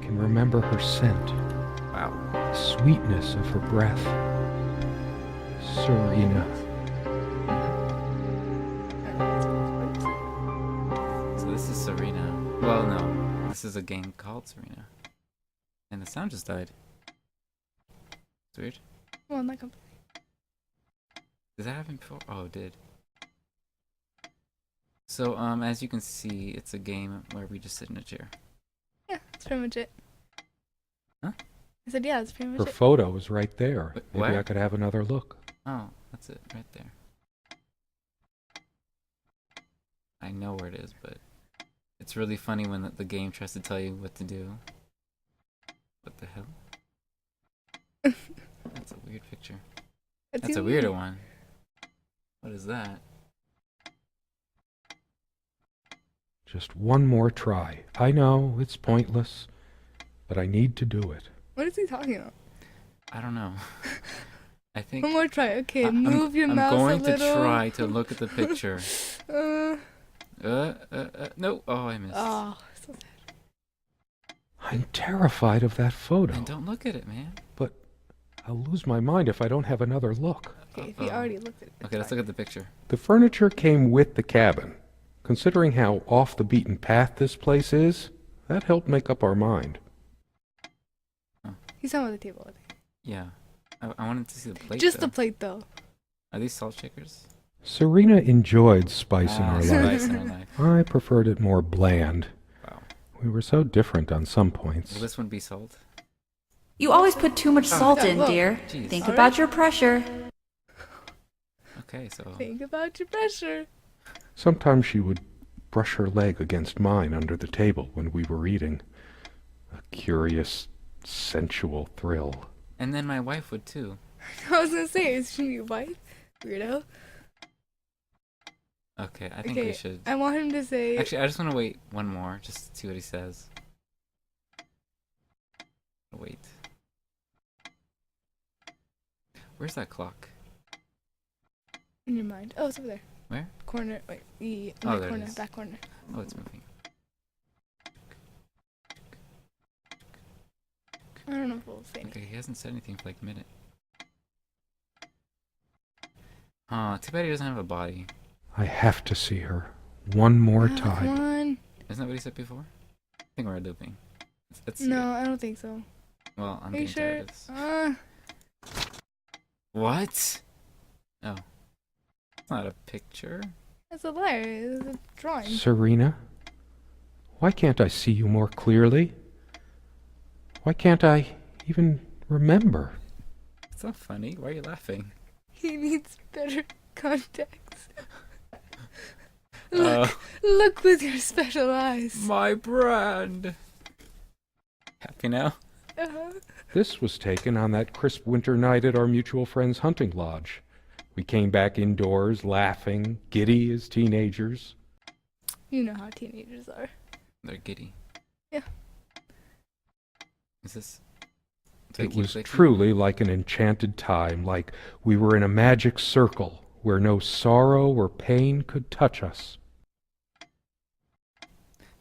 can remember her scent, Wow. the sweetness of her breath. Serena. So this is Serena. Well, no. This is a game called Serena. And the sound just died. It's weird. Well, not completely. Did that happen before? Oh, it did. So, as you can see, it's a game where we just sit in a chair. Yeah, that's pretty much it. Huh? I said, yeah, that's pretty much Her it. photo is right there. Wait, Maybe where? I could have another look. Oh, that's it, right there. I know where it is, but it's really funny when the game tries to tell you what to do. What the hell? That's a weird picture. That's a weirder one. What is that? Just one more try. I know, it's pointless, but I need to do it. What is he talking about? I don't know. I think One more try. Okay, move your mouse a little. I'm going to try to look at the picture. No. Oh, I missed. Oh, so sad. I'm terrified of that photo. And don't look at it, man. But I'll lose my mind if I don't have another look. Okay, if you already looked at it. Okay, let's look at the picture. The furniture came with the cabin. Considering how off the beaten path this place is, that helped make up our mind. He's talking about the table, I think. Yeah. I wanted to see the plate. Just though. the plate, though. Are these salt shakers? Serena enjoyed spice in her life. Spice in her life. I preferred it more bland. Wow. We were so different on some Will points. this one be salt? You always put too much salt yeah, in, look. dear. Jeez. Think Alright. about your pressure. Okay, so Think about your pressure. Sometimes she would brush her leg against mine under the table when we were eating. A curious, sensual thrill. and then my wife would too. I was gonna say, is she your wife? Weirdo. Okay, I think we Okay, should. I want him to say. Actually, I just want to wait one more, just to see what he says. Wait. Where's that clock? In your mind. Oh, it's over there. Where? Corner. Wait, the Oh, there it corner, is. back corner. Oh, it's moving. I don't know if we'll say anything. Okay, he hasn't said anything for like a minute. Aw, too bad he doesn't have a body. I have to see her. One more Come time. on. Isn't that what he said before? I think we're looping. Let's see No, it. I don't think so. Well, I'm Are you getting sure? tired of this. What? Oh. It's not a picture. That's a liar. It's a drawing. Serena, why can't I see you more clearly? Why can't I even remember? It's not funny. Why are you laughing? He needs better contacts. Uh, Look with your special eyes. My brand. Happy now? Uh-huh. This was taken on that crisp winter night at our mutual friend's hunting lodge. We came back indoors, laughing, giddy as teenagers. You know how teenagers are. They're giddy. Yeah. Is this? Do I It keep was clicking? truly like an enchanted time, like we were in a magic circle where no sorrow or pain could touch us. I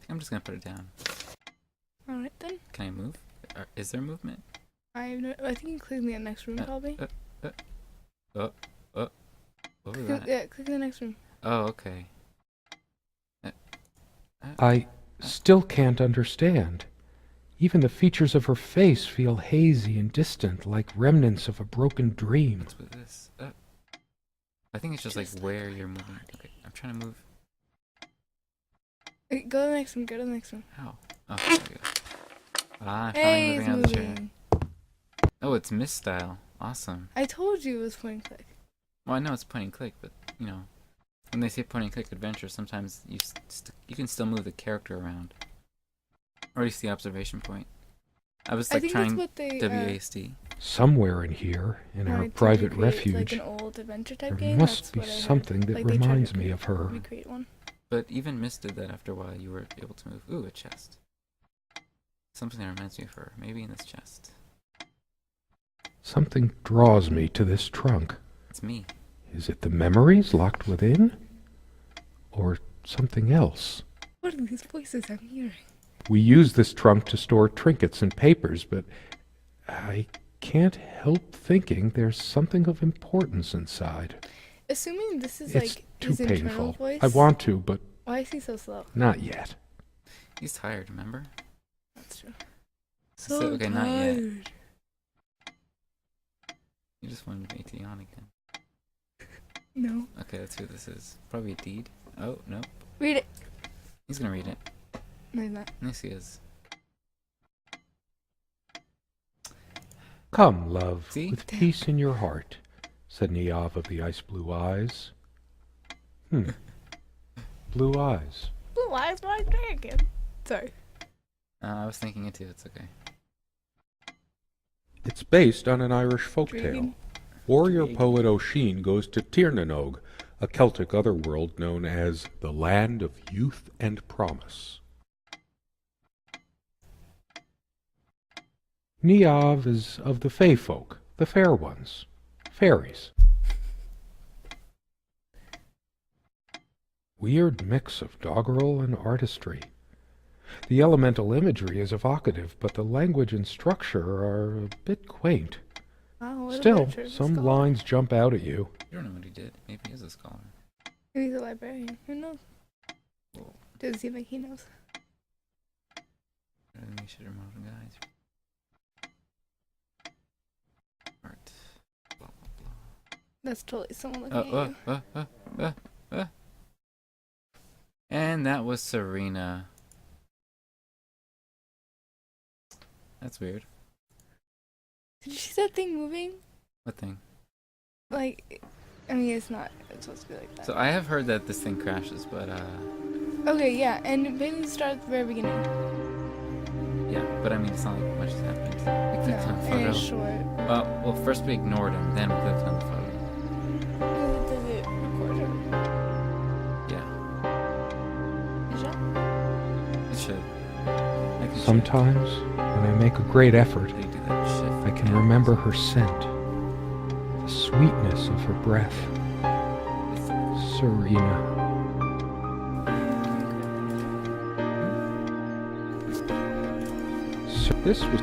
think I'm just gonna put it down. Alright then. Can I move? Is there movement? I think you click in the next room probably. What was Click, that? yeah, click in the next room. Oh, okay. I still can't understand. Even the features of her face feel hazy and distant, like remnants of a broken dream. What's with this? I think it's just like where you're moving. Okay, I'm trying to move. Okay, go to the next room. Go to the next room. How? Oh, there we go. Ah, I'm Hey, finally it's moving out of the chair. moving. Oh, it's Miss style. Awesome. I told you it was point and click. Well, I know it's point and click, but you know, when they say point and click adventure, sometimes you can still move the character around, or at least the observation point. I was I like think trying that's what they WASD. Somewhere in here, in our wanted to private recreate, refuge, like an old adventure type there game. must That's be what I heard. something that Like, they tried to reminds me of her. Recreate one. But even Miss did that after a while. You were able to move. Ooh, a chest. Something that reminds me of her. Maybe in this chest. Something draws me to this trunk. It's me. Is it the memories locked within? Or something else? What are these voices I'm hearing? We use this trunk to store trinkets and papers, but I can't help thinking there's something of importance inside. Assuming this is It's like too his internal painful. voice. I want to, but Why is he so slow? not yet. He's tired, remember? That's true. So, So okay, not yet. tired. You just wanted me to yawn again. No. Okay, let's see what this is. Probably a deed. Oh, no. Read it. He's gonna read it. No, he's not. Yes, he is. Come, love, See? with peace in your heart, said Niav of the ice blue eyes. Blue eyes. Blue eyes like dragon. Sorry. I was thinking it too, it's okay. It's based on an Irish folktale. Dragon. Warrior poet O'Sheen goes to Tirnanog, a Celtic otherworld known as the Land of Youth and Promise. Niamh is of the Fey folk, the fair ones, fairies. Weird mix of doggerel and artistry. The elemental imagery is evocative, but the language and structure are a bit quaint. Wow, what Still, a picture of a some scholar. lines jump out at you. You don't know what he did. Maybe he is a scholar. Maybe he's a librarian. Who knows? Well, Does it seem like he knows? better than me should have modern guys. Art. Blah, blah, blah. That's totally someone looking at you. And that was Serena. That's weird. Did you see that thing moving? What thing? Like, I mean, it's not. It's supposed to be like that. So I have heard that this thing crashes, but Okay, yeah, and maybe start at the very beginning. yeah. But I mean, it's not like much has happened. We clicked on the and it's photo. short. Well, first we ignored him, then we clicked on the photo. Does it record it? Yeah, Is it? it should. I can Sometimes, when I make a great effort, They do that shift. I can remember her scent, the sweetness of her breath. Serena. So this was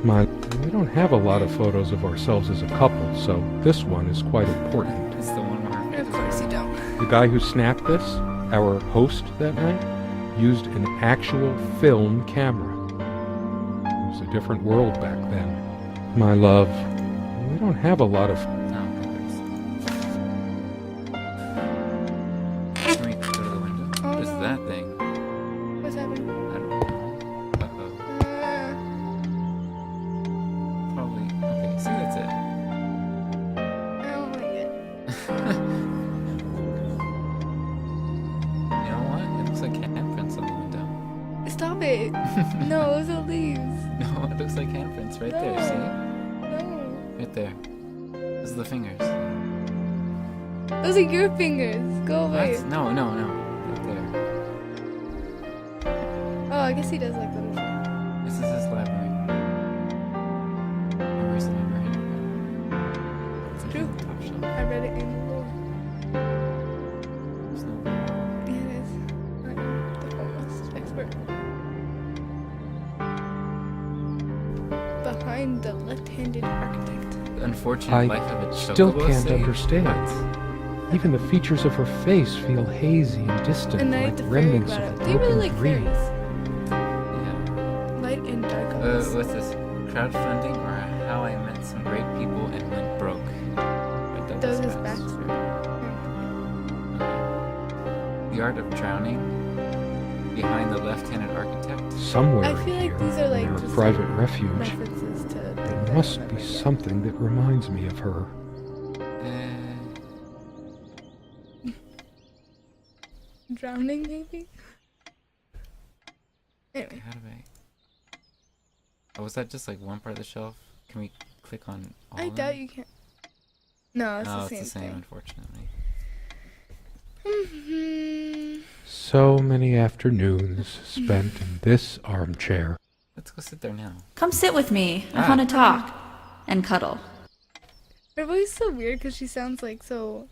my. We don't have a lot of photos of ourselves as a couple, so this one is quite important. It's the one where Of course you don't. The guy who snapped this, our host that night, used an actual film camera. It was a different world back then. My love, we don't have a lot of. No, can we go to the window? Oh, What is no. that thing? What's happening? I don't know. Uh-oh. Probably. Okay, see, that's it. I don't like it. You know what? It looks like handprints on the window. Stop it. No, those are leaves. No, it looks like handprints right there, No. see? No. Right there. Those are the fingers. Those are your fingers. Go away. What? No. Right there. Oh, I guess he does like little. This is his library. Where's the library? It's True. on the top shelf. I read it in the book. There's no- Yeah, it is. I'm the foremost expert. Behind the left-handed architect. The unfortunate I life of a still chocobo can't sage? understand. What? Even the features of her face feel hazy and distant, And I like like the fairy remnants about of it. a Do you really broken like dream. fairies? Yeah. Light and dark colors. What's this? Crowdfunding or how I met some great people and went broke? By Douglas Those is Bass. backstory. The art of drowning behind the left-handed architect. Somewhere I feel in like here, these are like in her just private like refuge, references to. there must be something that reminds me of her. Drowning, maybe. Anyway, How do I? Oh, was that just like one part of the shelf? Can we click on all I of doubt them? you can. No, it's No, the it's same the same, thing. unfortunately. So many afternoons spent in this armchair. Let's go sit there now. Come sit with me. I Ah. want to talk. And cuddle. Her voice is so weird because she sounds like so.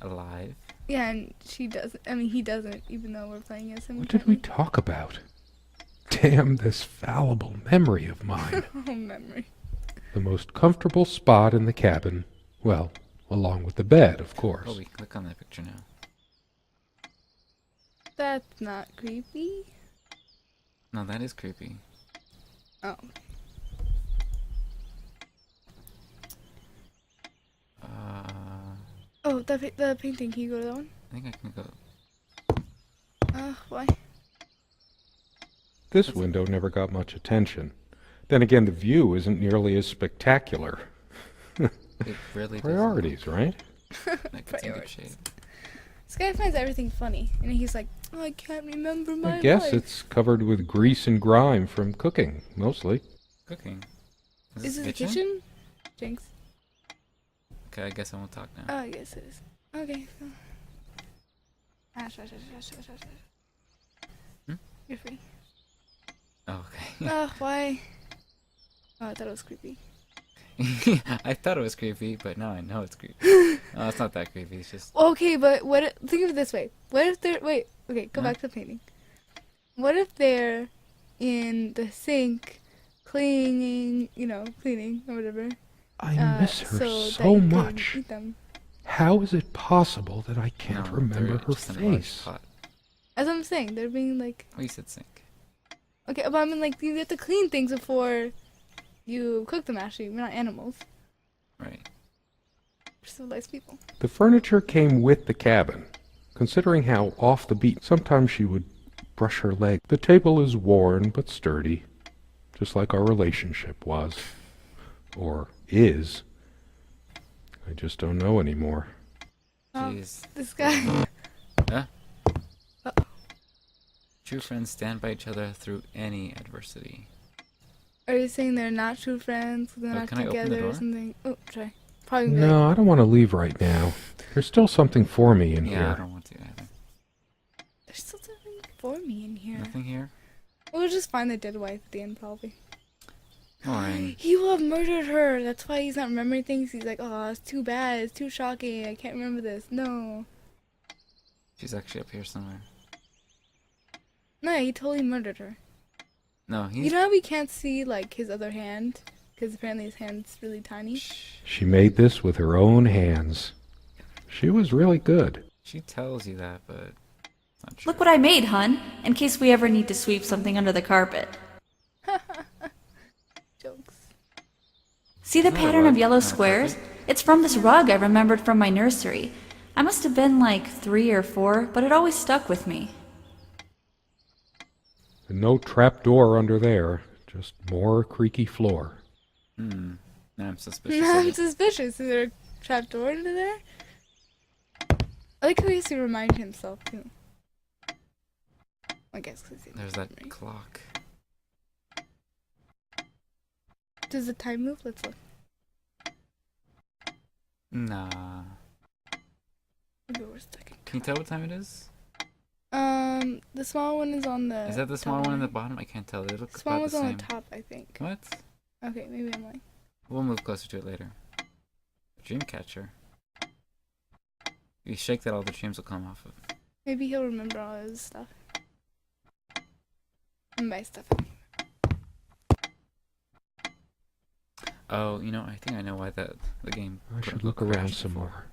Alive. Yeah, and she doesn't. I mean, he doesn't, even though we're playing as him. What did we talk about? damn this fallible memory of mine. Oh, memory. The most comfortable spot in the cabin, well, along with the bed, of course. Oh, we can click on that picture now. That's not creepy. No, that is creepy. Oh. Oh, the painting. Can you go to that one? I think I can go. Why? This window never got much attention. Then again, the view isn't nearly as spectacular. It really doesn't. Priorities, right? Like it's in good Priorities. shape. This guy finds everything funny, and he's like, oh, I can't remember my I guess life. it's covered with grease and grime from cooking, mostly. Cooking. Is this the kitchen? Jinx. Okay, I guess I won't talk now. Oh, I guess it is. Okay. Ash. Hmm? You're free. Oh, okay. Why? Oh, I thought it was creepy. I thought it was creepy, but now I know it's creepy. Oh, it's not that creepy. It's just Okay, but think of it this way. What if they're... Wait, okay, go back to the painting. What if they're in the sink cleaning or whatever? I miss her so that so you can much. eat them. How is it possible that I can't no, remember they're her just in a large face? pot. As I'm saying, they're being like... Oh, you said sink. Okay, but I mean, like, you have to clean things before you cook them, actually. We're not animals. Right. We're civilized people. The furniture came with the cabin. Considering how off the beat, sometimes she would brush her leg. The table is worn but sturdy, just like our relationship was. Or is. I just don't know anymore. Jeez. This guy... Huh? Uh-oh. True friends stand by each other through any adversity. Are you saying they're not true friends? They're Oh, not can I open the together or door? something? Oh, try. Probably gonna be No, I don't want to leave right now. There's still something for me in Yeah, I here. don't want to either. there's still something for me in here. Nothing here? We'll just find the dead wife at the end, probably. Boring. He will have murdered her. That's why he's not remembering things. He's like, oh, it's too bad. It's too shocking. I can't remember this. No. She's actually up here somewhere. No, he totally murdered her. No, he's... You know how we can't see, like, his other hand? Because apparently his hand's really tiny. She made this with her own hands. She was really good. She tells you that, but it's not true. Look what I made, hun, in case we ever need to sweep something under the carpet. Jokes. See the Is that a pattern of rug yellow on a squares? carpet? It's from this rug I remembered from my nursery. I must have been like 3 or 4, but it always stuck with me. And no trap door under there. Just more creaky floor. Now I'm suspicious No, of I'm it. suspicious. Is there a trapdoor under there? I like how he has to remind himself, too. I guess because There's that clock. Does the time move? Let's look. Nah. Maybe we're stuck in Can you tell what time it is? The small one is on the Is that the small top. one in the bottom? I can't tell. They look Small about one's the on same. the top, I think. What? Okay, maybe I'm lying. We'll move closer to it later. Dreamcatcher. If you shake that, all the dreams will come off of. Maybe he'll remember all his stuff. And my stuff. Oh, you know, I think I know why the game. I quote, should look unquote, around crashed some before. more.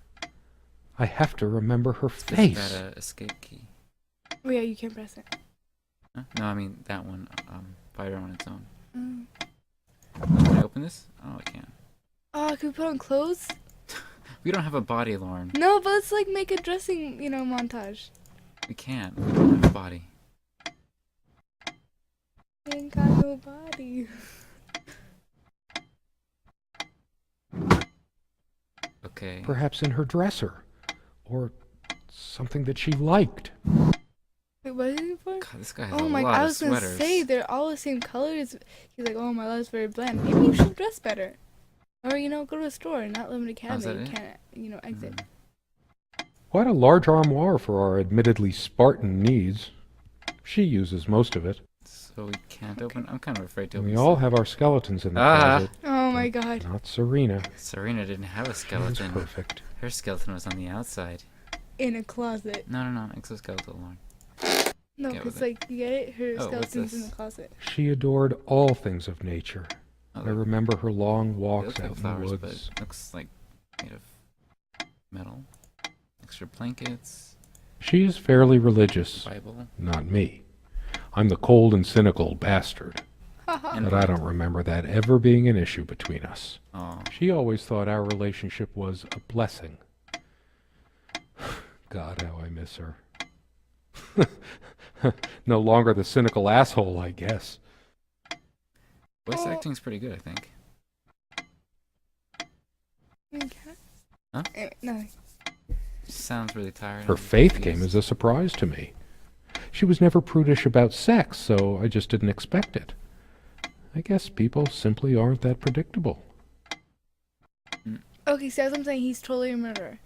I have to remember her It's 'cause face. that escape key. Oh yeah, you can press it. Huh? No, I mean that one. Fire on its own. Mm. Can I open this? Oh, I can. Oh, can we put on clothes? We don't have a body, Lauren. No, but let's like make a dressing, montage. We can't. We don't have a body. Ain't got no body. Okay. Perhaps in her dresser. Or something that she liked. Wait, what is it for? God, this guy has Oh a my! lot I of was gonna sweaters. say they're all the same colors. He's like, oh, my life's very bland. Maybe you should dress better, or go to a store and not live in a cabin. that You it? can't, exit. Quite a large armoire for our admittedly Spartan needs. She uses most of it. So we can't open. I'm kind of afraid to And open. we all this. have our skeletons in the Ah. closet. Oh my god! Not Serena. Serena didn't have a She's skeleton. perfect. Her skeleton was on the outside. In a closet. No, exoskeletal one. No, Get with because it. like you get it. Her Oh, what's skeleton's in this? the closet. She adored all things of nature. Oh, I look, remember her long it walks looks out like in the flowers, woods. but looks like made of metal. Extra blankets, She is fairly religious, Bible, not me. I'm the cold and cynical bastard, and but I don't remember that ever being an issue between us. Oh, She always thought our relationship was a blessing. God, how I miss her. No longer the cynical asshole, I guess. voice Oh. acting's pretty good, I think. Huh? Nothing. She sounds really tired. Her and faith came confused. as a surprise to me. She was never prudish about sex, so I just didn't expect it. I guess people simply aren't that predictable. Okay, so as I'm saying, he's totally a murderer.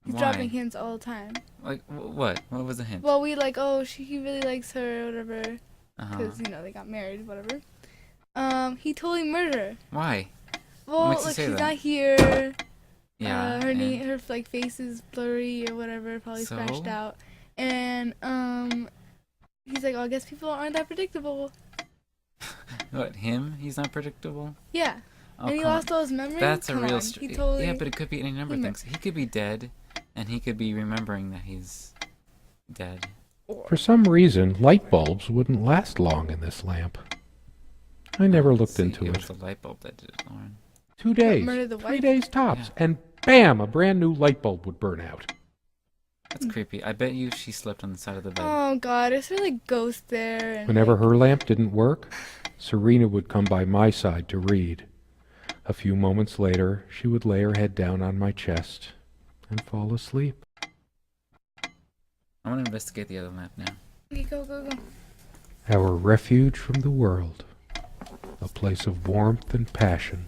He's Why? dropping hints all the time. Like, what? What was the hint? Well, we like, oh, he really likes her, or whatever, Uh-huh. because you know they got married, whatever. He totally murdered her. Why? Well, makes you like say she's that? not here. Yeah. Her and- her like face is blurry or whatever, probably So? scratched out. And he's like, oh, I guess people aren't that predictable. What, him? He's not predictable? Yeah. Oh, And he come on. lost all his memories. That's a Come real... on, he totally. Yeah, but it could be any number of he things. He could be dead, and he could be remembering that he's dead. For some reason, light bulbs wouldn't last long in this lamp. I never looked See, into it it. was the light bulb that did it, Lauren. 2 days, murdered the 3 wife? days tops, Yeah. and bam, a brand new light bulb would burn out. That's creepy. I bet you she slept on the side of the bed. Oh God, is there like ghosts there? And, Whenever like, her lamp didn't work, Serena would come by my side to read. A few moments later, she would lay her head down on my chest and fall asleep. I want to investigate the other lamp now. Okay, go. Our refuge from the world. A place of warmth and passion.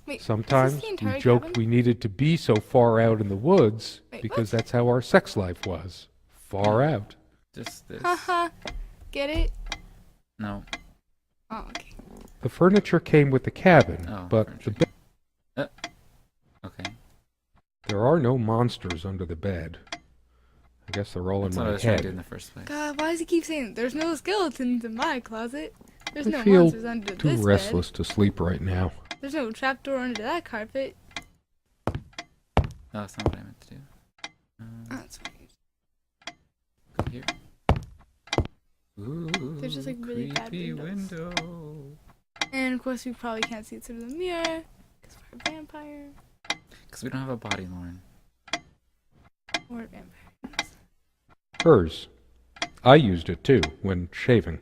Wait, Sometimes is this the we entire joked cabin? we needed to be so far out in the woods Wait, because what? that's how our sex life was. Far out. Just this. Haha, get it? No. Oh, okay. The furniture came with the cabin, Oh, but furniture the Okay. there are no monsters under the bed. I guess they're all That's in what I my was trying to do in head. the first place. God, why does he keep saying there's no skeletons in my closet? There's I no feel monsters under Too this restless to sleep right now. bed. There's no trapdoor under that carpet. Oh, that's not what I meant to do. That's weird. Go here. Ooh, They're just, like, really bad creepy windows. window. And of course, we probably can't see it through the mirror because we're a vampire Because we don't have a body, Lauren. or a vampire. Hers. I used it too when shaving.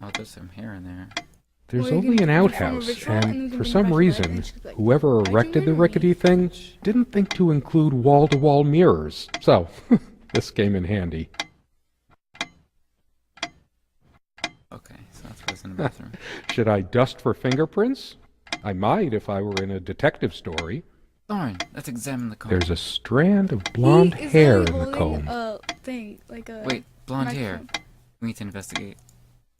Oh, there's some hair in there. There's Or you only can an perform a outhouse, ritual and we and can for bring some back the light reason, and she'll be like, whoever "Why'd you erected the murder me?" rickety thing didn't think to include wall-to-wall mirrors. So, this came in handy. Okay, so that's what's in the bathroom. Should I dust for fingerprints? I might if I were in a detective story. Lauren, let's examine the comb. There's a strand of blonde He is hair literally in the holding comb. A thing like a. Wait, blonde hair. microphone. We need to investigate.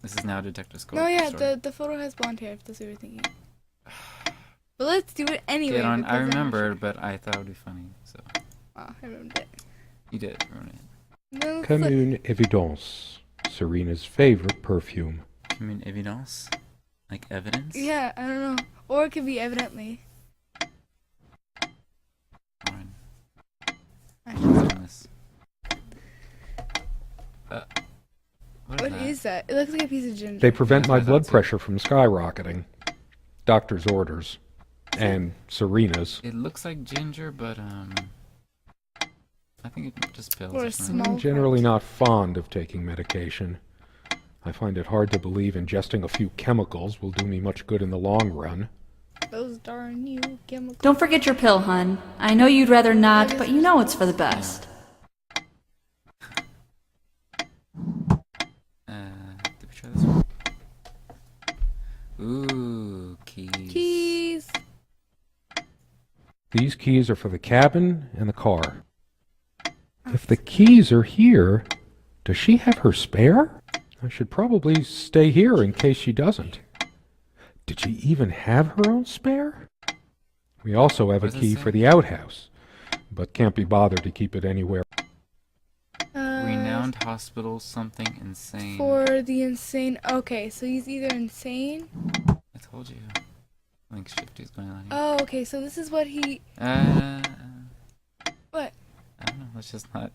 This is now a detective score. No, yeah, story. the photo has blonde hair. If that's what you're thinking. But let's do it anyway. Get on. because I I'm not remembered, sure. but I thought it would be funny. So Oh, I remembered it. you did ruin it. Then let's Comme look. une évidence. Serena's favorite perfume. You mean evidence? Like evidence? Yeah, I don't know. Or it could be evidently. Lauren, Actually, what's on this? What what is that? It looks like a piece of ginger. They prevent That's my what I thought blood too. pressure from skyrocketing. Doctor's orders. And Serena's. It looks like ginger, but I think it's just pills. Or Or a something. small- I'm generally not fond of taking medication. I find it hard to believe ingesting a few chemicals will do me much good in the long run. Those darn new chemicals. Don't forget your pill, hun. I know you'd rather not, but you know it's for the best. Did we try this one? Ooh, keys. Keys. These keys are for the cabin and the car. If the keys are here, does she have her spare? I should probably stay here in case she doesn't. Did she even have her own spare? We also have a What does it key say? for the outhouse, but can't be bothered to keep it anywhere. We now Found hospital something insane. For the insane. Okay, so he's either insane. I told you. I think Shifty's going on here. Oh, okay, so this is what he. What? I don't know. Let's just not.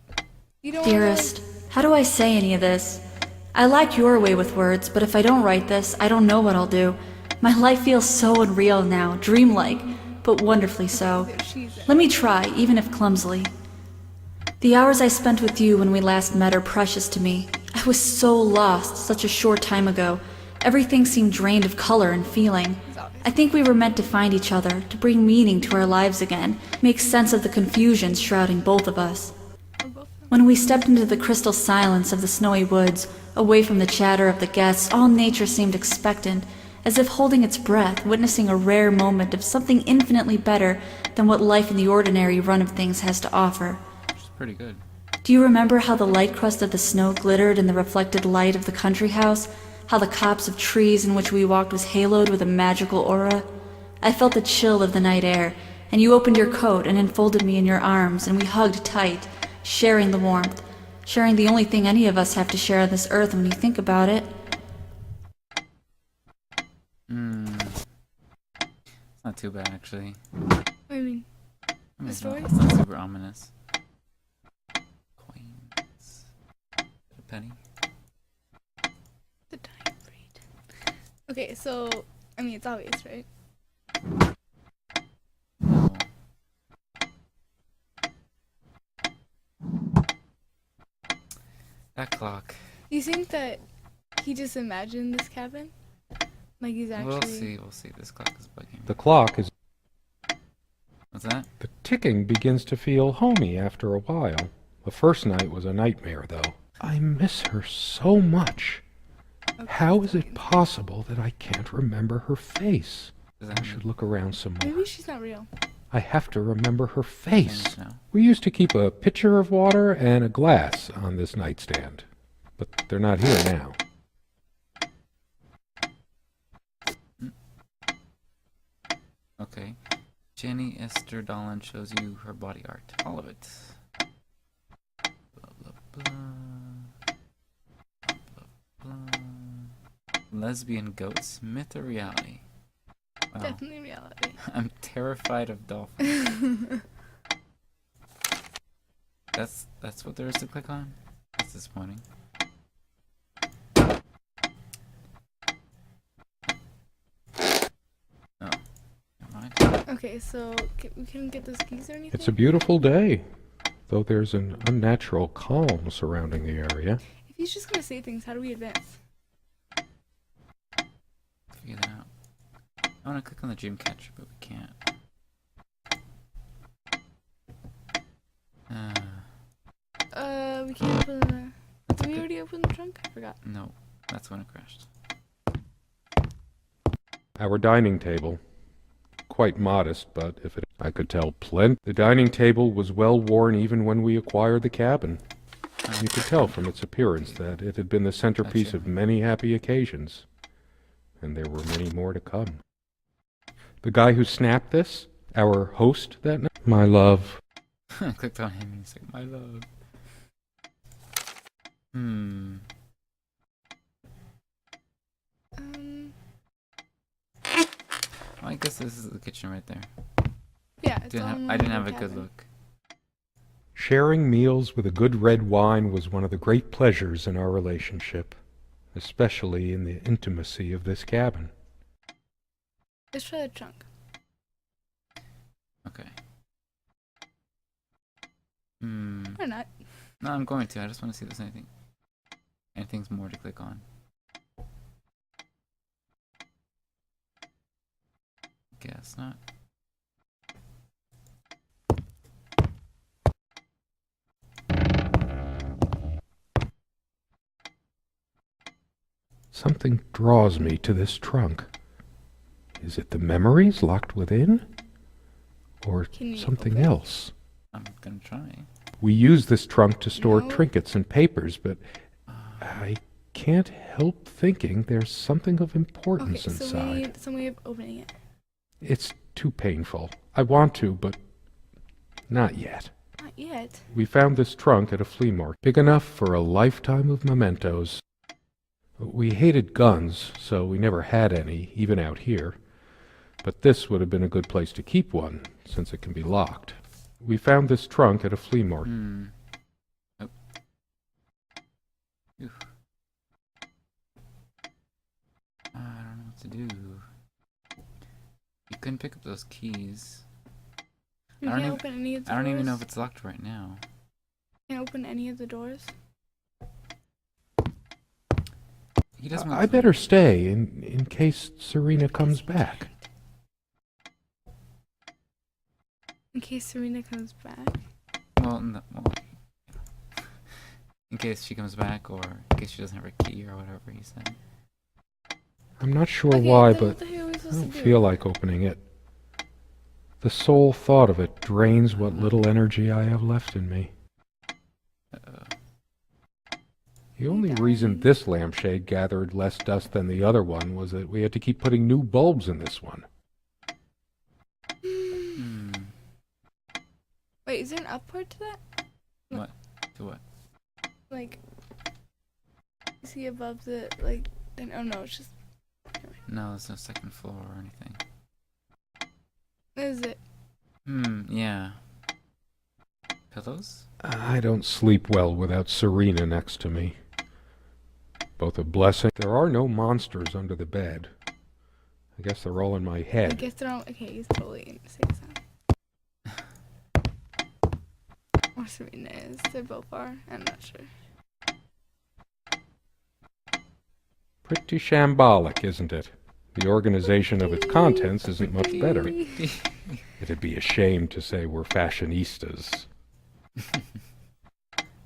You don't. Dearest, how do I say any of this? I like your way with words, but if I don't write this, I don't know what I'll do. My life feels so unreal now, dreamlike, but wonderfully so. Let me try, even if clumsily. The hours I spent with you when we last met are precious to me. I was so lost such a short time ago. Everything seemed drained of color and feeling. I think we were meant to find each other, to bring meaning to our lives again, make sense of the confusion shrouding both of us. When we stepped into the crystal silence of the snowy woods, away from the chatter of the guests, all nature seemed expectant, as if holding its breath, witnessing a rare moment of something infinitely better than what life in the ordinary run of things has to offer. Which is pretty good. Do you remember how the light crust of the snow glittered in the reflected light of the country house? How the copse of trees in which we walked was haloed with a magical aura? I felt the chill of the night air, and you opened your coat and enfolded me in your arms, and we hugged tight, sharing the warmth, sharing the only thing any of us have to share on this earth when you think about it. It's not too bad, actually. I mean, I mean, the story? it's not super ominous. Coins. A penny. the dying breed. Okay, so I mean it's obvious, right? No. That clock. You think that he just imagined this cabin? Like he's actually. We'll see. This clock is bugging. The clock is... What's that? The ticking begins to feel homey after a while. The first night was a nightmare, though. I miss her so much. Okay, How is fine. it possible that I can't remember her face? Does that I should look around some more. Maybe she's not real. I have to remember her face. change now? We used to keep a pitcher of water and a glass on this nightstand, but they're not here now. Okay. Jenny Esther Dolan shows you her body art. All of it. Blah, blah, blah. Blah, blah. Lesbian goats, myth or reality? Wow. Definitely reality. I'm terrified of dolphins. That's what there is to click on? That's disappointing. Oh. Never mind. Okay, so we couldn't get those keys or anything? It's a beautiful day, though there's an unnatural calm surrounding the area. If he's just gonna say things, how do we advance? Figure that out. I want to click on the dream catcher, but we can't. We can't open the... Did we already open the trunk? I forgot. No, that's when it crashed. Our dining table, quite modest, but if it, I could tell plenty. The dining table was well worn even when we acquired the cabin. You could tell from its appearance that it had been the centerpiece Gotcha. of many happy occasions, and there were many more to come. The guy who snapped this, our host that night, my love. I clicked on him and he's like, my love. Well, I guess this is the kitchen right there. Yeah, it's I didn't have a good look. Sharing meals with a good red wine was one of the great pleasures in our relationship, especially in the intimacy of this cabin. Let's try the trunk. Okay. Or not. No, I'm going to. I just want to see if there's anything's more to click on. Guess not. Something draws me to this trunk. Is it the memories locked within? Or Can you something open it? else? I'm gonna try. We use this trunk to store No. trinkets and papers, but I can't help thinking there's something of Okay, importance so we inside. need some way of opening it. It's too painful. I want to, but not yet. Not yet. We found this trunk at a flea market, big enough for a lifetime of mementos. We hated guns, so we never had any, even out here. But this would have been a good place to keep one, since it can be locked. We found this trunk at a flea market. Oh. Oof. I don't know what to do. You couldn't pick up those keys. You I don't can't even- open any of the I doors. don't even know if it's locked right now. Can't open any of the doors. He does I better stay in case Serena comes back. In case Serena comes back. Well, no, well, in case she comes back, or in case she doesn't have her key, or whatever he said. I'm not sure Okay, why, then but what the hell are we I supposed don't to do? feel like opening it. The sole thought of it drains what little energy I have left in me. The only reason dying? this lampshade gathered less dust than the other one was that we had to keep putting new bulbs in this one. Hmm. Wait, is there an up part to that? What? To what? Like, see above the, like, then, oh no, it's just, No, there's no second floor or anything. what is it? Yeah. Pillows? I don't sleep well without Serena next to me. Both a blessing. There are no monsters under the bed. I guess they're all in my I head. guess they're all, okay, he's totally in the same sound. Or Serena is, they both are, I'm not sure. Pretty shambolic, isn't it? The organization of its contents isn't much better. It'd be a shame to say we're fashionistas.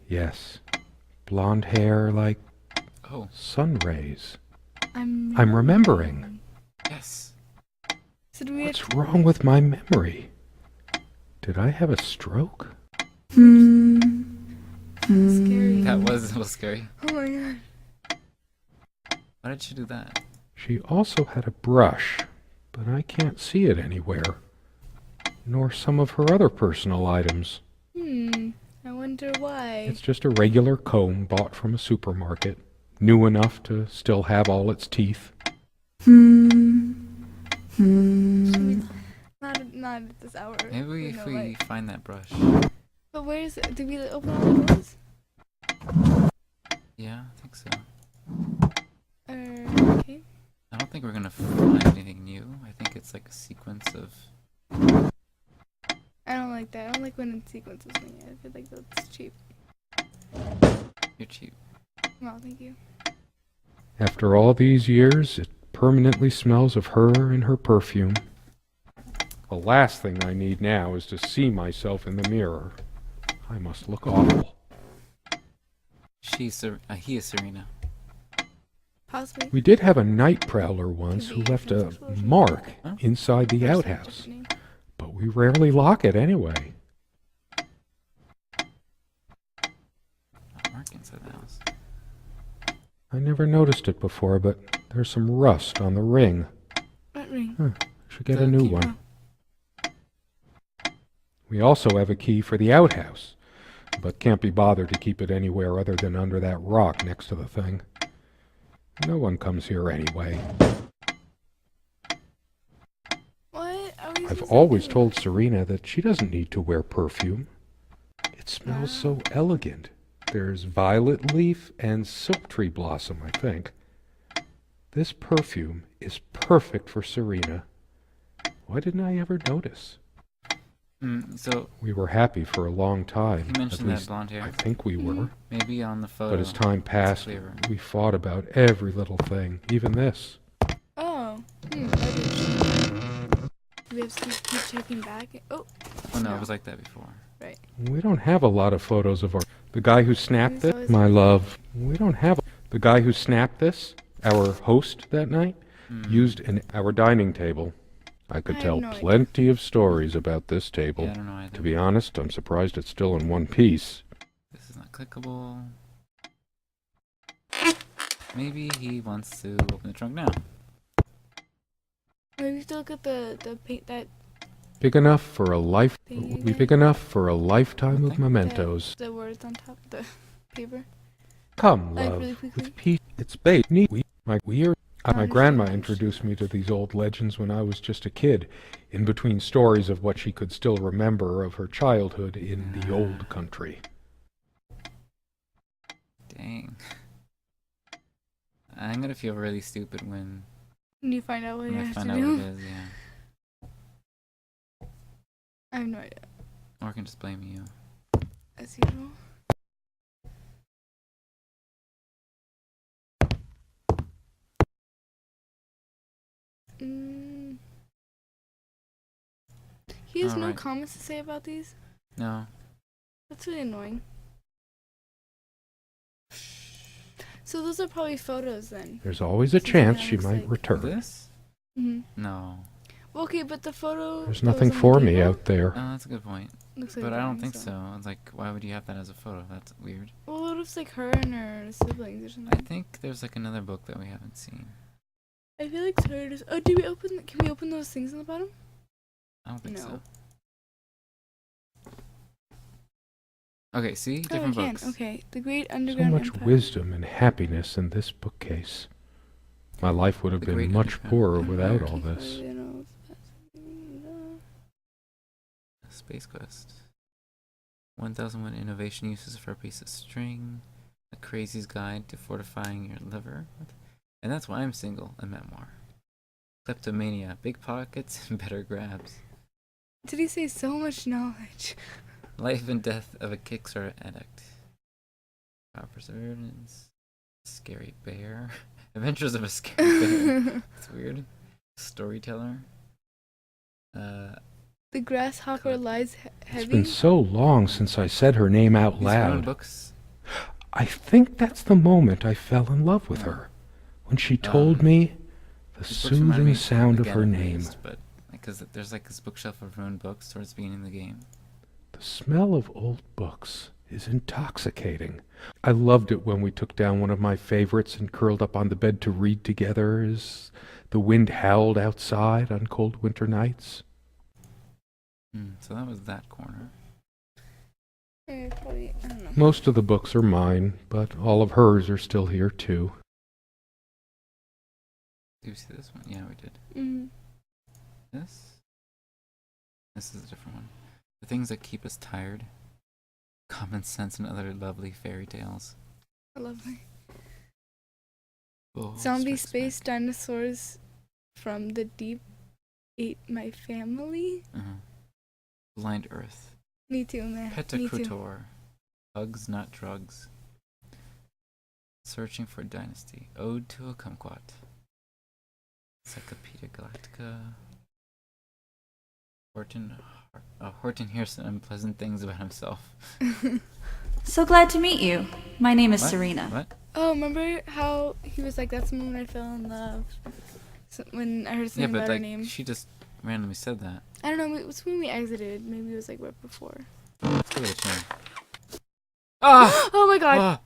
Yes. Blonde hair like Oh, sun rays. I'm remembering. yes. So do we What's have to, wrong with my memory? Did I have a stroke? scary. That was a little scary. Oh my god. Why did she do that? She also had a brush, but I can't see it anywhere. Nor some of her other personal items. I wonder why. It's just a regular comb bought from a supermarket, new enough to still have all its teeth. Not at this hour. Maybe if no we light. find that brush. But where is it? Did we open all the doors? Yeah, I think so. Okay. I don't think we're gonna find anything new. I think it's like a sequence of. I don't like that. I don't like when in sequences thing. I feel like that's cheap. You're cheap. Well, thank you. After all these years, it permanently smells of her and her perfume. The last thing I need now is to see myself in the mirror. I must look awful. He is Serena. Possibly. We did have a night prowler once Could who be left a transsexual. mark Huh? inside the Or some outhouse, different name. but we rarely lock it anyway. Mark inside the house. I never noticed it before, but there's some rust on the ring. What ring? I should get The a new key. one. We also have a key for the outhouse, but can't be bothered to keep it anywhere other than under that rock next to the thing. No one comes here anyway. What are we I've supposed to always do? told Serena that she doesn't need to wear perfume. It smells so elegant. There's violet leaf and silk tree blossom, I think. This perfume is perfect for Serena. Why didn't I ever notice? So We were happy for a long time. you At mentioned that least blonde hair. I think we were. Maybe on the photo. But as time passed, clearer. we fought about every little thing, even this. Oh. Do we have to keep checking back? Oh. Oh no, No. it was like that before. Right. We don't have a lot of photos of the guy who snapped Who's this, always- my love. We don't have the guy who snapped this, our host that night, used our dining table. I could I have tell no idea. plenty of stories about this table. Yeah, I don't know either. To be honest, I'm surprised it's still in one piece. This is not clickable. Maybe he wants to open the trunk now. Maybe we still look at the paint that Big enough for a life. Baby. Big enough for a lifetime of Okay. mementos. The words on top of the paper. Come, Like, love, really quickly. with peace. It's bait. My Understand grandma much. introduced me to these old legends when I was just a kid, in between stories of what she could still remember of her childhood in the old country. Dang. I'm gonna feel really stupid when You find out what you I have find to out what do. it is, yeah. I have no idea. Or I can just blame you. As usual. He has no Alright. comments to say about these. No. That's really annoying. So those are probably photos then. There's always a Since chance it she looks might like return. This? Mm-hmm. No. Well, okay, but the photo. There's that was nothing on the for me table out there. Oh, that's a good point. looks like But I don't drawing, think so. It's like, why would you have that as a photo? That's weird. Well, it looks like her and her siblings or I something. think there's like another book that we haven't seen. I feel like it's her. Oh, did we open? Can we open those things on the bottom? I don't think No. so. Okay, see? Oh, Different we can. books. Okay, the Great So Underground much Empire. wisdom and happiness in this bookcase. My life would have The been Great much Underground poorer Empire. without all Keep this. it in Space Quest. 1001 innovation uses for a piece of string. A crazy's guide to fortifying your liver. What? And that's why I'm single. A memoir. Kleptomania. Big pockets and better grabs. Did he say so much knowledge? Life and death of a Kickstarter addict. Perseverance. Scary bear. Adventures of a scary bear. That's weird. Storyteller. The grasshopper Good. lies It's heavy. been so long since I said her name out These foreign loud. books. I think that's the moment I fell in love with her. When she told me the These books remind soothing me of sound the of her Getaway name. list, but because there's like this bookshelf of ruined books towards the beginning of the game. The smell of old books is intoxicating. I loved it when we took down one of my favorites and curled up on the bed to read together as the wind howled outside on cold winter nights. So that was that corner. Probably, I don't know. Most of the books are mine, but all of hers are still here too. Do you see this one? Yeah, we did. Mm. This? This is a different one. The things that keep us tired. Common sense and other lovely fairy tales. Lovely. Bull Zombie Strikes space Back. dinosaurs from the deep ate my family. Blind Earth. Me too, man. Me too. Petacrutor. Bugs, not drugs. Searching for Dynasty. Ode to a Kumquat. Encyclopedia Galactica. Horton hears some unpleasant things about himself. So glad to meet you. My name is What? Serena. What? Oh, remember how he was like, "That's the moment I fell in love." So when I heard Yeah, something but about her like name. she just randomly said that. I don't know. It was when we exited. Maybe it was like right before. Let's go to the chair. Ah! Oh my god! Ah!